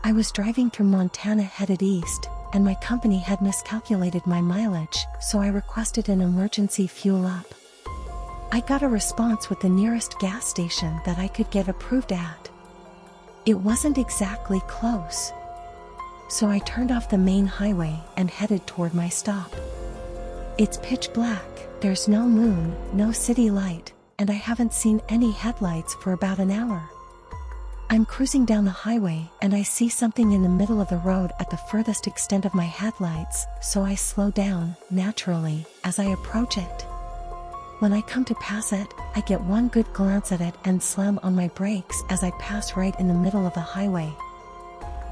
I was driving through Montana headed east, and my company had miscalculated my mileage, so I requested an emergency fuel up. I got a response with the nearest gas station that I could get approved at. It wasn't exactly close, so I turned off the main highway and headed toward my stop. It's pitch black, there's no moon, no city light, and I haven't seen any headlights for about an hour. I'm cruising down the highway and I see something in the middle of the road at the furthest extent of my headlights, so I slow down, naturally, as I approach it. When I come to pass it, I get one good glance at it and slam on my brakes as I pass right in the middle of the highway.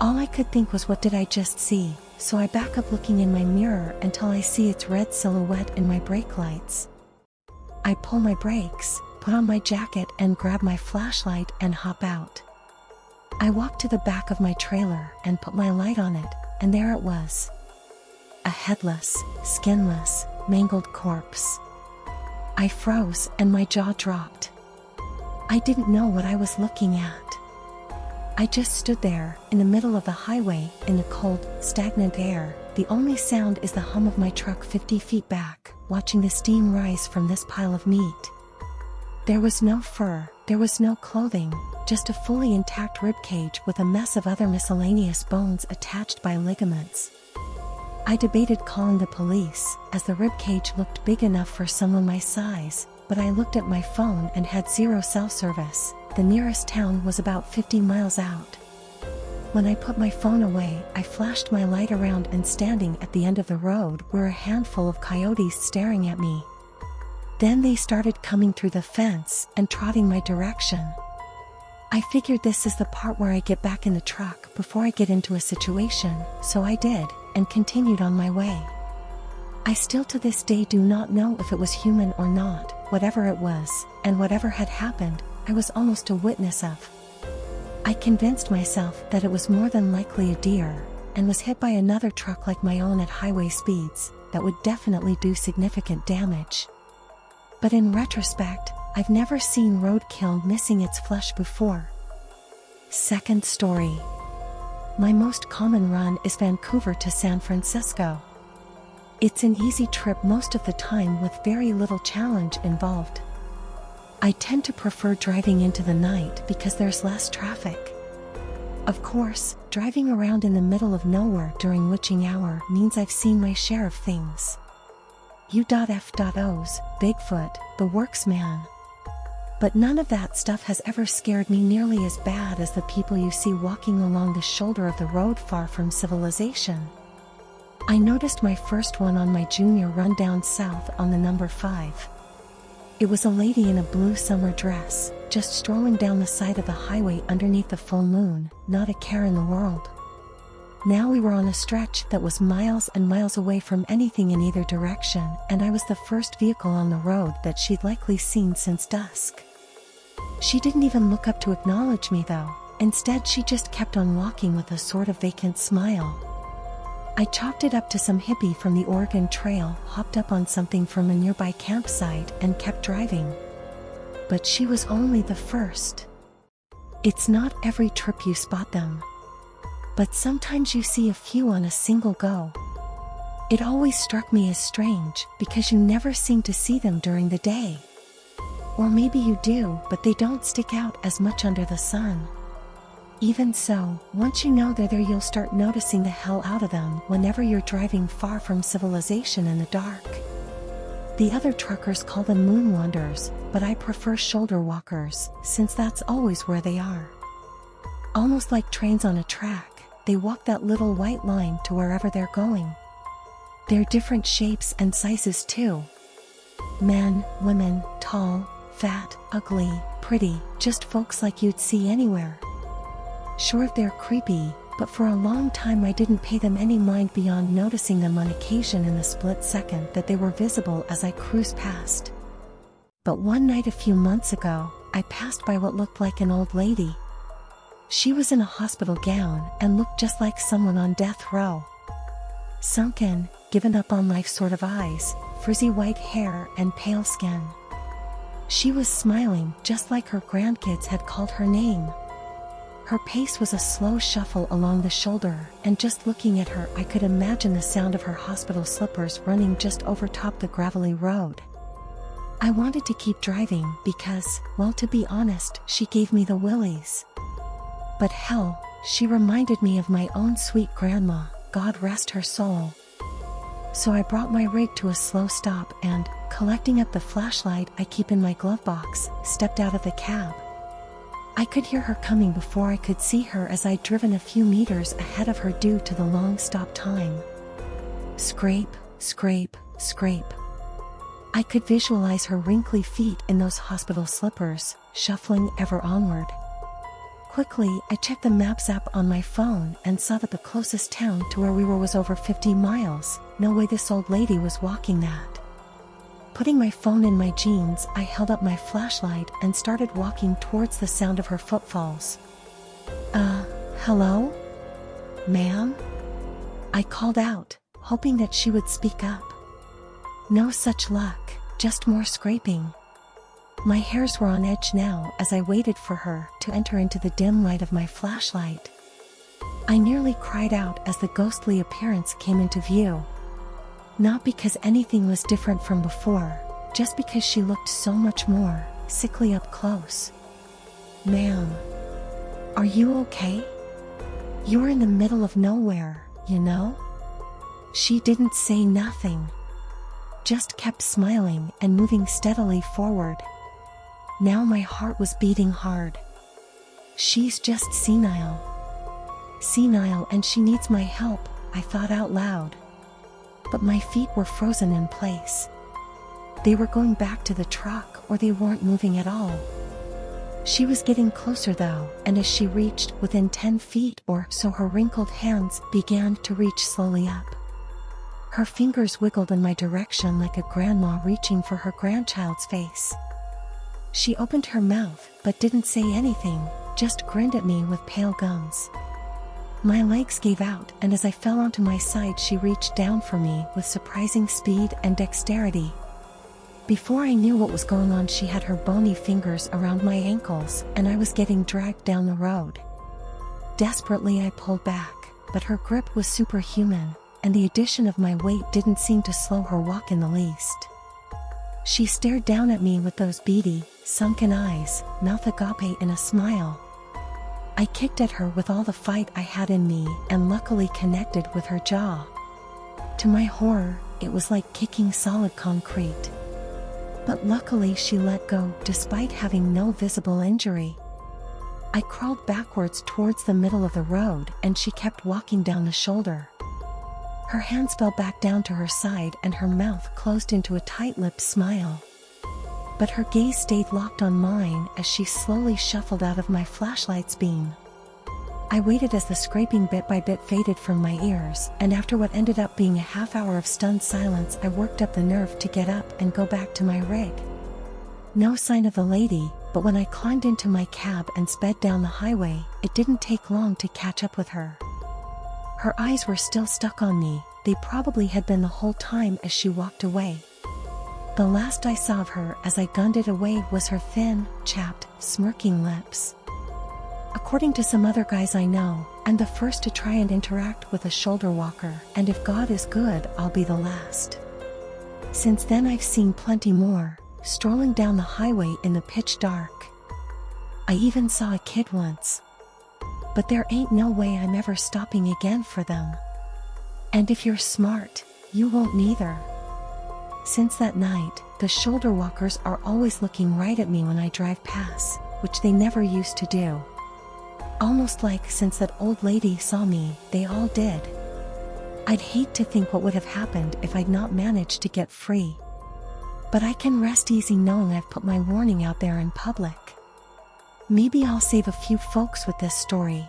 All I could think was, what did I just see? So I back up looking in my mirror until I see its red silhouette in my brake lights. I pull my brakes, put on my jacket and grab my flashlight and hop out. I walk to the back of my trailer and put my light on it, and there it was. A headless, skinless, mangled corpse. I froze and my jaw dropped. I didn't know what I was looking at. I just stood there, in the middle of the highway, in the cold, stagnant air. The only sound is the hum of my truck 50 feet back, watching the steam rise from this pile of meat. There was no fur, there was no clothing, just a fully intact ribcage with a mess of other miscellaneous bones attached by ligaments. I debated calling the police, as the ribcage looked big enough for someone my size, but I looked at my phone and had zero cell service. The nearest town was about 50 miles out. When I put my phone away, I flashed my light around, and standing at the end of the road were a handful of coyotes staring at me. Then they started coming through the fence and trotting my direction. I figured this is the part where I get back in the truck before I get into a situation, so I did, and continued on my way. I still to this day do not know if it was human or not. Whatever it was, and whatever had happened, I was almost a witness of. I convinced myself that it was more than likely a deer, and was hit by another truck like my own at highway speeds, that would definitely do significant damage. But in retrospect, I've never seen roadkill missing its flesh before. Second story. My most common run is Vancouver to San Francisco. It's an easy trip most of the time with very little challenge involved. I tend to prefer driving into the night because there's less traffic. Of course, driving around in the middle of nowhere during witching hour means I've seen my share of things. U.F.O's, Bigfoot, the works man. But none of that stuff has ever scared me nearly as bad as the people you see walking along the shoulder of the road far from civilization. I noticed my first one on my junior run down south on the number 5. It was a lady in a blue summer dress, just strolling down the side of the highway underneath the full moon, not a care in the world. Now we were on a stretch that was miles and miles away from anything in either direction, and I was the first vehicle on the road that she'd likely seen since dusk. She didn't even look up to acknowledge me though. Instead, she just kept on walking with a sort of vacant smile. I chalked it up to some hippie from the Oregon Trail, hopped up on something from a nearby campsite, and kept driving. But she was only the first. It's not every trip you spot them, but sometimes you see a few on a single go. It always struck me as strange, because you never seem to see them during the day. Or maybe you do, but they don't stick out as much under the sun. Even so, once you know they're there, you'll start noticing the hell out of them whenever you're driving far from civilization in the dark. The other truckers call them moon wanderers, but I prefer shoulder walkers, since that's always where they are. Almost like trains on a track, they walk that little white line to wherever they're going. They're different shapes and sizes too. Men, women, tall, fat, ugly, pretty, just folks like you'd see anywhere. Sure, they're creepy, but for a long time I didn't pay them any mind beyond noticing them on occasion in the split second that they were visible as I cruised past. But one night a few months ago, I passed by what looked like an old lady. She was in a hospital gown and looked just like someone on death row. Sunken, given up on life sort of eyes, frizzy white hair and pale skin. She was smiling just like her grandkids had called her name. Her pace was a slow shuffle along the shoulder, and just looking at her I could imagine the sound of her hospital slippers running just over top the gravelly road. I wanted to keep driving because, well, to be honest, she gave me the willies. But hell, she reminded me of my own sweet grandma, God rest her soul. So I brought my rig to a slow stop and, collecting up the flashlight I keep in my glove box, stepped out of the cab. I could hear her coming before I could see her as I'd driven a few meters ahead of her due to the long stop time. Scrape, scrape, scrape. I could visualize her wrinkly feet in those hospital slippers, shuffling ever onward. Quickly, I checked the Maps app on my phone and saw that the closest town to where we were was over 50 miles. No way this old lady was walking that. Putting my phone in my jeans, I held up my flashlight and started walking towards the sound of her footfalls. Hello? Ma'am? I called out, hoping that she would speak up. No such luck, just more scraping. My hairs were on edge now as I waited for her to enter into the dim light of my flashlight. I nearly cried out as the ghostly appearance came into view. Not because anything was different from before, just because she looked so much more sickly up close. Ma'am, are you okay? You're in the middle of nowhere, you know? She didn't say nothing. Just kept smiling and moving steadily forward. Now my heart was beating hard. She's just senile. Senile, and she needs my help, I thought out loud. But my feet were frozen in place. They were going back to the truck, or they weren't moving at all. She was getting closer though, and as she reached within 10 feet or so, her wrinkled hands began to reach slowly up. Her fingers wiggled in my direction like a grandma reaching for her grandchild's face. She opened her mouth, but didn't say anything, just grinned at me with pale gums. My legs gave out, and as I fell onto my side she reached down for me with surprising speed and dexterity. Before I knew what was going on, she had her bony fingers around my ankles, and I was getting dragged down the road. Desperately I pulled back, but her grip was superhuman, and the addition of my weight didn't seem to slow her walk in the least. She stared down at me with those beady, sunken eyes, mouth agape in a smile. I kicked at her with all the fight I had in me and luckily connected with her jaw. To my horror, it was like kicking solid concrete. But luckily she let go despite having no visible injury. I crawled backwards towards the middle of the road and she kept walking down the shoulder. Her hands fell back down to her side and her mouth closed into a tight-lipped smile. But her gaze stayed locked on mine as she slowly shuffled out of my flashlight's beam. I waited as the scraping bit by bit faded from my ears, and after what ended up being a half hour of stunned silence, I worked up the nerve to get up and go back to my rig. No sign of the lady, but when I climbed into my cab and sped down the highway, it didn't take long to catch up with her. Her eyes were still stuck on me, they probably had been the whole time as she walked away. The last I saw of her as I gunned it away was her thin, chapped, smirking lips. According to some other guys I know, I'm the first to try and interact with a shoulder walker, and if God is good, I'll be the last. Since then I've seen plenty more, strolling down the highway in the pitch dark. I even saw a kid once. But there ain't no way I'm ever stopping again for them. And if you're smart, you won't neither. Since that night, the shoulder walkers are always looking right at me when I drive past, which they never used to do. Almost like since that old lady saw me, they all did. I'd hate to think what would have happened if I'd not managed to get free. But I can rest easy knowing I've put my warning out there in public. Maybe I'll save a few folks with this story.